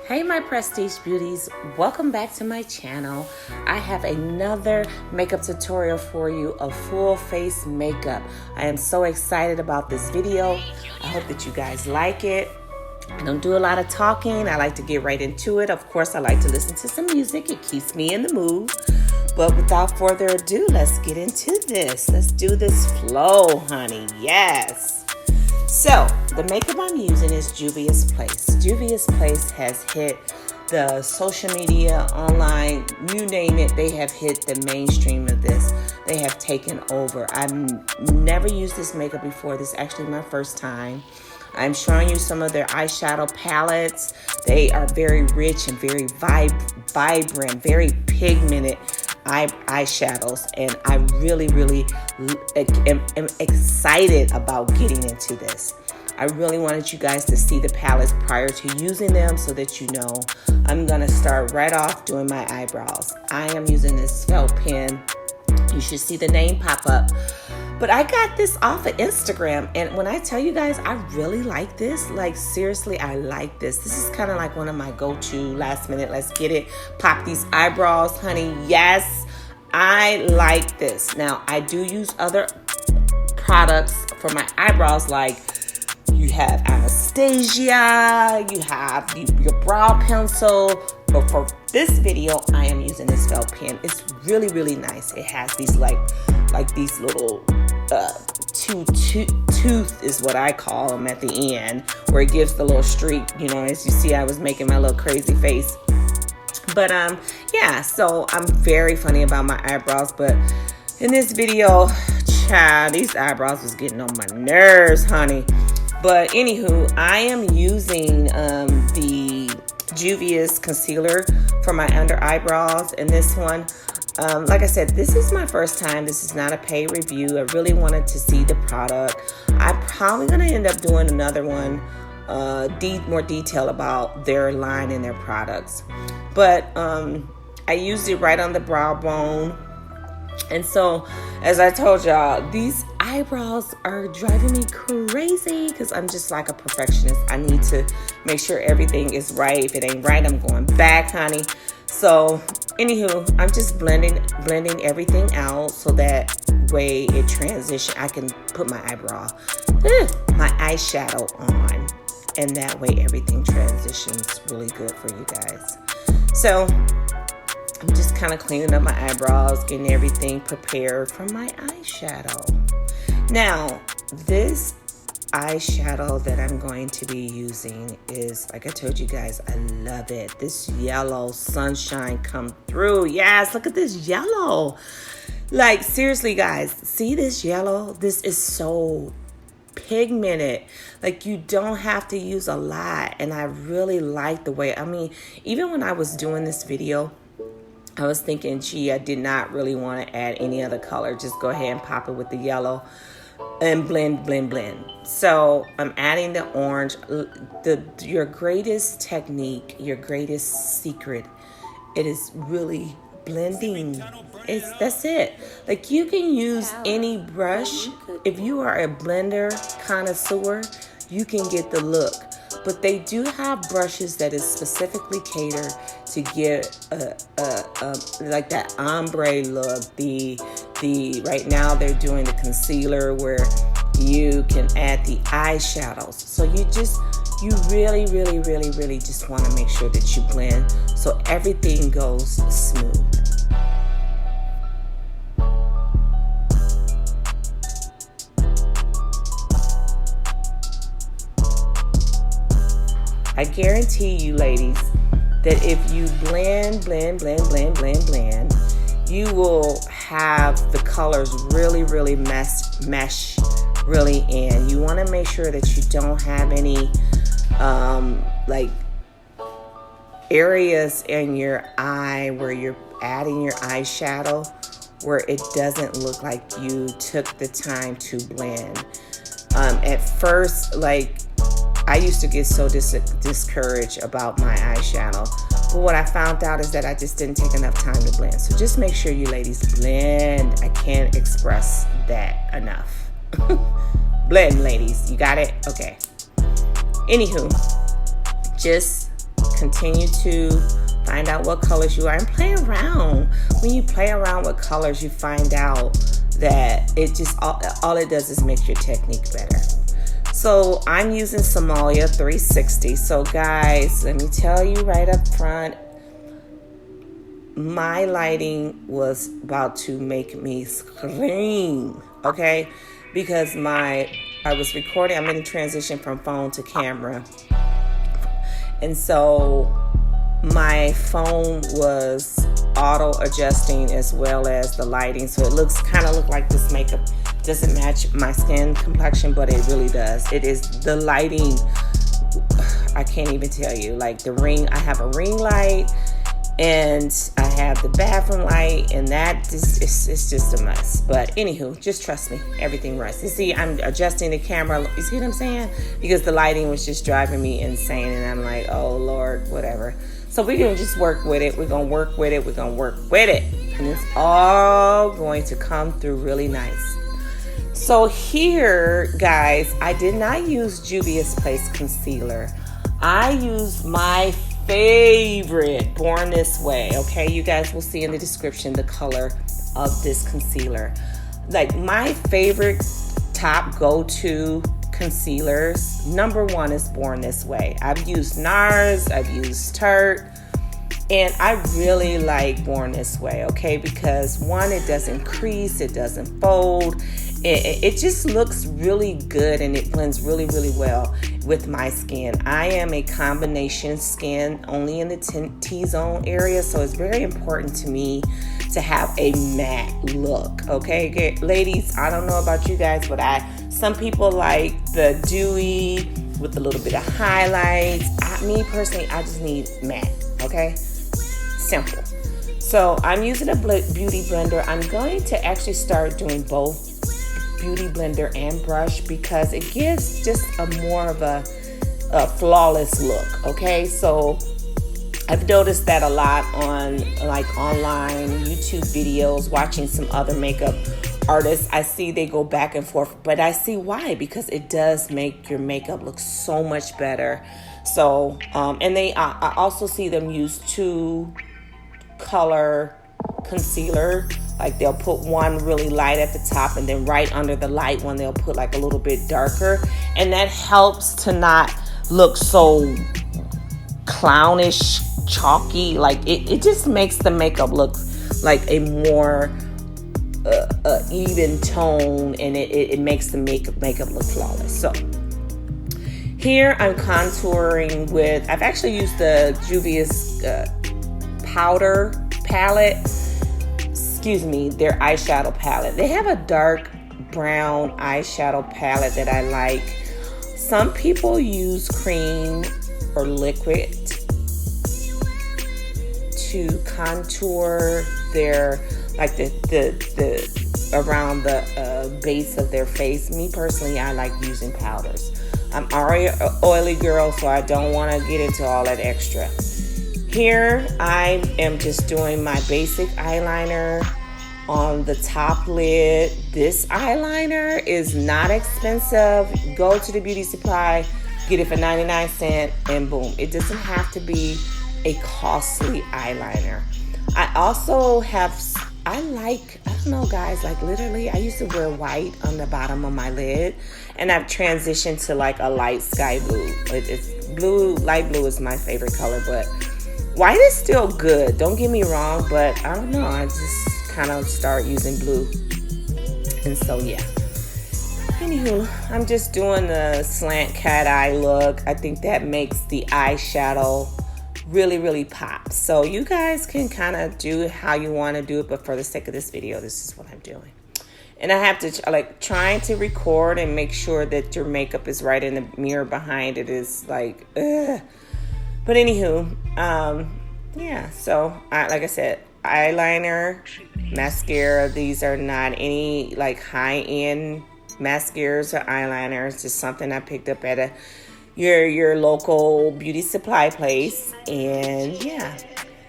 Hey my prestige beauties, welcome back to my channel. I have another makeup tutorial for you, a full face makeup. I am so excited about this video. I hope that you guys like it. I don't do a lot of talking. I like to get right into it. Of course, I like to listen to some music. It keeps me in the mood. But without further ado, let's get into this. Let's do this flow, honey. Yes. So, the makeup I'm using is Juvia's Place. Juvia's Place has hit the social media, online, you name it, they have hit the mainstream of this. They have taken over. I've never used this makeup before. This is actually my first time. I'm showing you some of their eyeshadow palettes. They are very rich and very vibrant, very pigmented eyeshadows, and I really am excited about getting into this. I really wanted you guys to see the palettes prior to using them so that you know. I'm gonna start right off doing my eyebrows. I am using this felt pen. You should see the name pop up. But I got this off of Instagram, and when I tell you guys, I really like this. Like, seriously, I like this. This is kind of like one of my go-to last minute, let's get it, pop these eyebrows, honey. Yes, I like this. Now, I do use other products for my eyebrows, like you have Anastasia, you have your brow pencil. But for this video, I am using this felt pen. It's really nice. It has these like these little tooth is what I call them at the end, where it gives the little streak. You know, as you see, I was making my little crazy face. But yeah, so I'm very funny about my eyebrows. But in this video, child, these eyebrows was getting on my nerves, honey. But anywho, I am using the Juvia's concealer for my under eyebrows, and this one, like I said, this is my first time. This is not a paid review. I really wanted to see the product. I'm probably gonna end up doing another one, more detail about their line and their products. But I used it right on the brow bone. And so, as I told y'all, these eyebrows are driving me crazy because I'm just like a perfectionist. I need to make sure everything is right. If it ain't right, I'm going back, honey. So, anywho, I'm just blending everything out so that way it transition. I can put my my eyeshadow on, and that way everything transitions really good for you guys. So, I'm just kind of cleaning up my eyebrows, getting everything prepared for my eyeshadow. Now, this eyeshadow that I'm going to be using is, like I told you guys, I love it. This yellow sunshine come through. Yes, look at this yellow. Like, seriously, guys, see this yellow? This is so pigmented. Like, you don't have to use a lot, and I really like the way, I mean, even when I was doing this video, I was thinking, gee, I did not really want to add any other color. Just go ahead and pop it with the yellow and blend. So I'm adding the orange. Your greatest technique, your greatest secret, it is really blending. That's it. Like, you can use any brush. If you are a blender connoisseur, you can get the look. But they do have brushes that is specifically catered to get like that ombre look. The right now they're doing the concealer where you can add the eyeshadows. So you really just want to make sure that you blend so everything goes smooth. I guarantee you, ladies, that if you blend, you will have the colors really mesh really in. You want to make sure that you don't have any like areas in your eye where you're adding your eyeshadow where it doesn't look like you took the time to blend. At first, like, I used to get so discouraged about my eyeshadow, but what I found out is that I just didn't take enough time to blend. So just make sure you ladies blend. I can't express that enough. Blend, ladies. You got it? Okay. Anywho, just continue to find out what colors you are and play around. When you play around with colors, you find out that it just all it does is make your technique better. So I'm using Somalia 360. So guys, let me tell you right up front, my lighting was about to make me scream, okay? Because I was recording, I'm in a transition from phone to camera. And so my phone was auto adjusting as well as the lighting. So it kind of look like this makeup doesn't match my skin complexion, but it really does. It is the lighting. I can't even tell you, like the ring, I have a ring light and I have the bathroom light, and that it's just a mess. But anywho, just trust me, everything runs. You see, I'm adjusting the camera. You see what I'm saying? Because the lighting was just driving me insane, and I'm like, oh Lord, whatever. So we're gonna just work with it. We're gonna work with it. We're gonna work with it, and it's all going to come through really nice. So here, guys, I did not use Juvia's Place concealer. I used my favorite Born This Way. Okay, you guys will see in the description the color of this concealer. Like my favorite top go-to concealers, number one is Born This Way. I've used NARS, I've used Tarte, and I really like Born This Way, okay, because one, it doesn't crease, it doesn't fold. It just looks really good, and it blends really, really well with my skin. I am a combination skin, only in the T-zone area, so it's very important to me to have a matte look, okay? Ladies, I don't know about you guys, but some people like the dewy with a little bit of highlights. Me personally, I just need matte, okay? Simple. So I'm using a beauty blender. I'm going to actually start doing both beauty blender and brush because it gives just a more of a flawless look, okay? So I've noticed that a lot on like online YouTube videos, watching some other makeup artists. I see they go back and forth, but I see why, because it does make your makeup look so much better. So and I also see them use 2 color concealer. Like they'll put one really light at the top, and then right under the light one they'll put like a little bit darker, and that helps to not look so clownish, chalky. Like it just makes the makeup look like a more even tone, and it makes the makeup look flawless. So here I'm contouring with, I've actually used the Juvia's powder palette. Excuse me, their eyeshadow palette. They have a dark brown eyeshadow palette that I like. Some people use cream or liquid to contour their, like the around the base of their face. Me personally, I like using powders. I'm already an oily girl, so I don't want to get into all that extra. Here I am just doing my basic eyeliner on the top lid. This eyeliner is not expensive. Go to the beauty supply, get it for 99 cents, and boom. It doesn't have to be a costly eyeliner. I also have, I don't know guys, like literally I used to wear white on the bottom of my lid, and I've transitioned to like a light sky blue. It's blue, light blue is my favorite color, but white is still good, don't get me wrong, but I don't know, I just kind of start using blue. And so yeah. Anywho, I'm just doing the slant cat eye look. I think that makes the eyeshadow really, really pop. So you guys can kind of do it how you want to do it, but for the sake of this video, this is what I'm doing. And I have to, like, trying to record and make sure that your makeup is right in the mirror behind it is like, ugh. But anywho, yeah, so like I said, eyeliner, mascara. These are not any like high-end mascaras or eyeliners. Just something I picked up at your local beauty supply place. And yeah,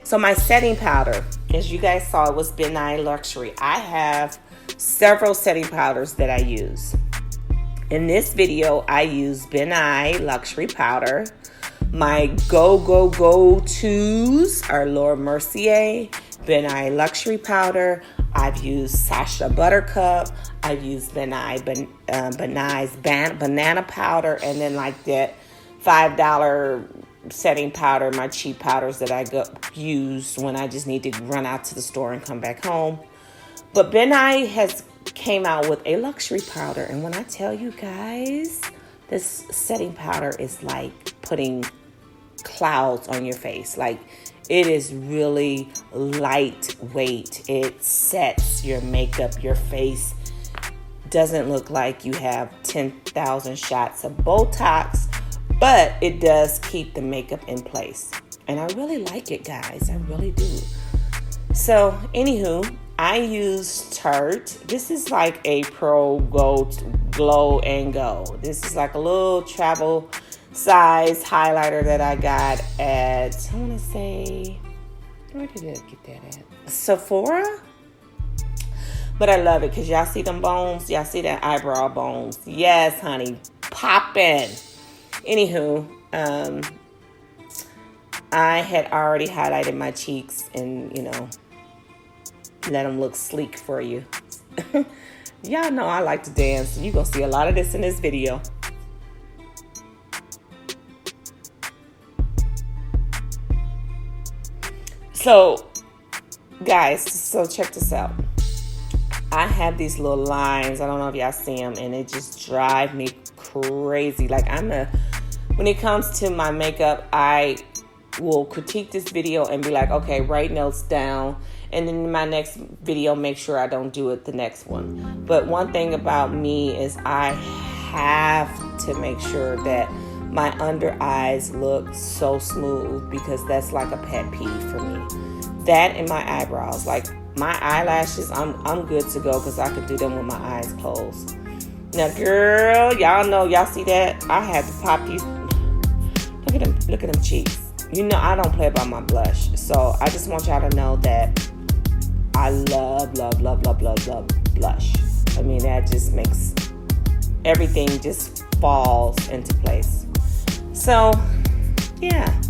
so my setting powder, as you guys saw, it was Ben Nye Luxury. I have several setting powders that I use. In this video, I use Ben Nye Luxury powder, My go-tos are Laura Mercier, Ben Nye Luxury Powder. I've used Sacha Buttercup. I've used Ben Nye's banana powder, and then like that $5 setting powder, my cheap powders that I use when I just need to run out to the store and come back home. But Ben Nye has came out with a luxury powder, and when I tell you guys, this setting powder is like putting clouds on your face. Like, it is really lightweight. It sets your makeup, your face doesn't look like you have 10,000 shots of Botox, but it does keep the makeup in place. And I really like it, guys. I really do. So, anywho, I use Tarte. This is like a Pro Glow and Go. This is like a little travel size highlighter that I got at, I want to say, where did I get that at? Sephora? But I love it because y'all see them bones? Y'all see that eyebrow bones? Yes, honey. Poppin'. Anywho, I had already highlighted my cheeks and, you know, let them look sleek for you. Y'all know I like to dance. You're going to see a lot of this in this video. So, guys, so check this out. I have these little lines. I don't know if y'all see them, and it just drive me crazy. Like, when it comes to my makeup, I will critique this video and be like, okay, write notes down, and then in my next video, make sure I don't do it the next one. But one thing about me is I have to make sure that my under eyes look so smooth, because that's like a pet peeve for me. That and my eyebrows. Like, my eyelashes, I'm good to go because I could do them with my eyes closed. Now, girl, y'all know, y'all see that? I had to pop these. Look at them cheeks. You know, I don't play about my blush. So I just want y'all to know that I love blush. I mean, that just makes everything just falls into place. So, yeah.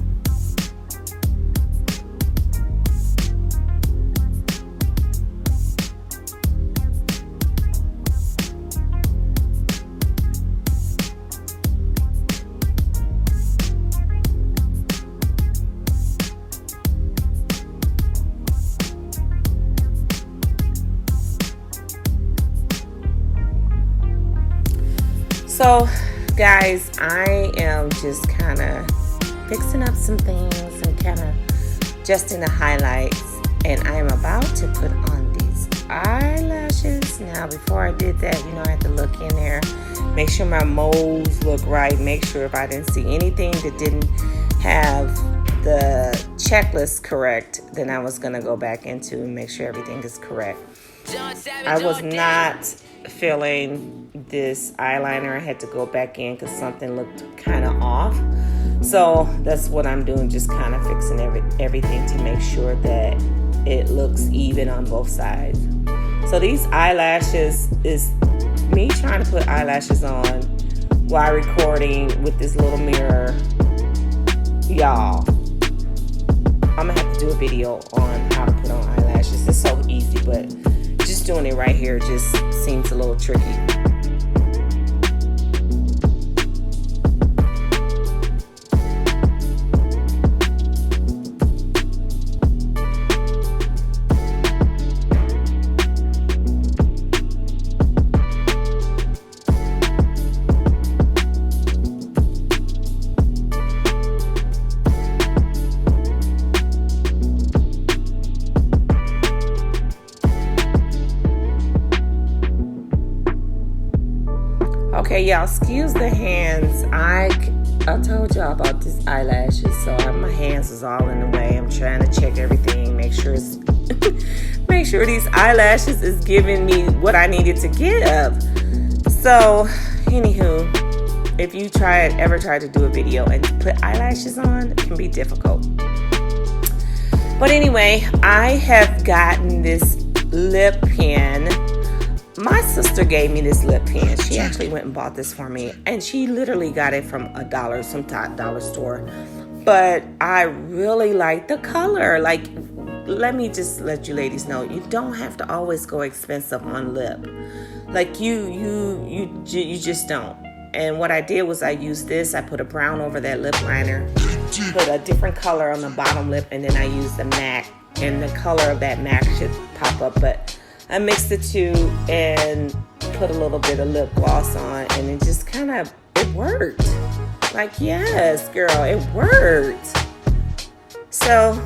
So, guys, I am just kind of fixing up some things and kind of adjusting the highlights, and I am about to put on these eyelashes. Now, before I did that, you know, I had to look in there, make sure my moles look right, make sure if I didn't see anything that didn't have the checklist correct, then I was going to go back into and make sure everything is correct. I was not feeling this eyeliner. I had to go back in because something looked kind of off. So that's what I'm doing, just kind of fixing everything to make sure that it looks even on both sides. So these eyelashes is me trying to put eyelashes on while recording with this little mirror. Y'all, I'm gonna have to do a video on how to put on eyelashes. It's so easy, but just doing it right here just seems a little tricky. Okay, y'all, excuse the hands. I told y'all about these eyelashes, so my hands is all in the way. I'm trying to check everything, make sure it's make sure these eyelashes is giving me what I needed to give. So, anywho, if you ever try to do a video and put eyelashes on, it can be difficult. But anyway, I have gotten this lip pen my sister gave me this lip pen. She actually went and bought this for me, and she literally got it from some dollar store. But I really like the color. Like, let me just let you ladies know, you don't have to always go expensive on lip. Like, you just don't. And what I did was I used this. I put a brown over that lip liner, put a different color on the bottom lip, and then I used the MAC. And the color of that MAC should pop up, but I mixed the two and put a little bit of lip gloss on, and it just kind of, it worked. Like, yes, girl, it worked. So,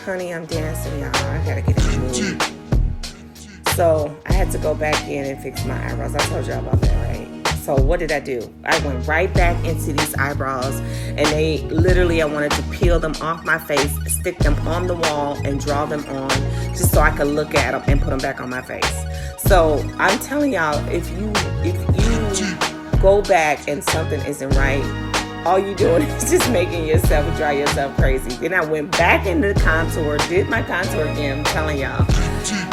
honey, I'm dancing, y'all. I gotta get in the mood. So, I had to go back in and fix my eyebrows. I told y'all about that, right? So, what did I do? I went right back into these eyebrows, and they literally, I wanted to peel them off my face, stick them on the wall, and draw them on, just so I could look at them and put them back on my face. So, I'm telling y'all, if you go back and something isn't right, all you're doing is just making yourself drive yourself crazy. Then I went back into the contour, did my contour again. I'm telling y'all,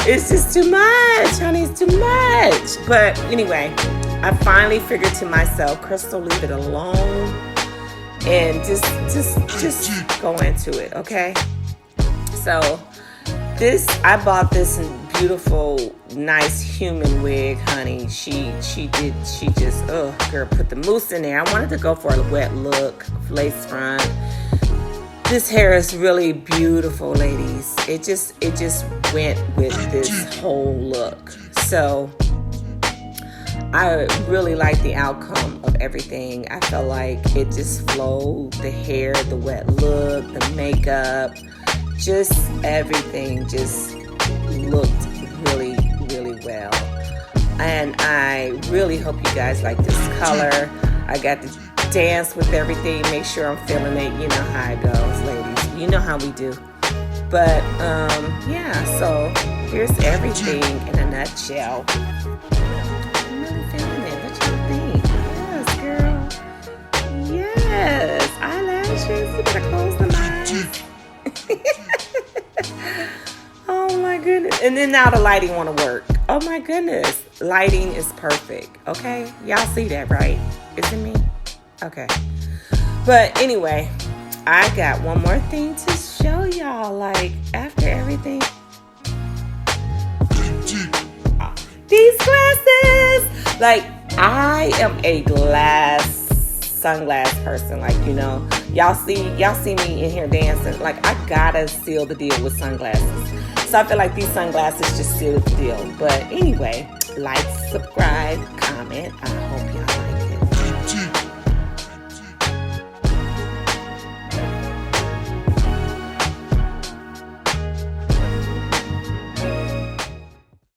it's just too much, honey. It's too much. But anyway, I finally figured to myself, Crystal, leave it alone and just go into it, okay? So I bought this beautiful, nice human wig, honey. She just, girl, put the mousse in there. I wanted to go for a wet look, lace front. This hair is really beautiful, ladies. It just went with this whole look. So I really like the outcome of everything. I felt like it just flowed. The hair, the wet look, the makeup, just everything just looked really, really well. And I really hope you guys like this color. I got to dance with everything, make sure I'm feeling it. You know how it goes, ladies. You know how we do. But yeah, so here's everything in a nutshell. I'm really feeling it. What you think? Yes, girl. Yes, eyelashes. You gotta close the eyes. Oh my goodness. And then now the lighting want to work. Oh my goodness. Lighting is perfect. Okay. Y'all see that, right? Is it me? Okay. But anyway, I got one more thing to show y'all. Like, after everything. These glasses. Like, I am a sunglass person. Like, you know, y'all see me in here dancing. Like, I gotta seal the deal with sunglasses. So I feel like these sunglasses just seal the deal. But anyway, like, subscribe, comment. I hope y'all like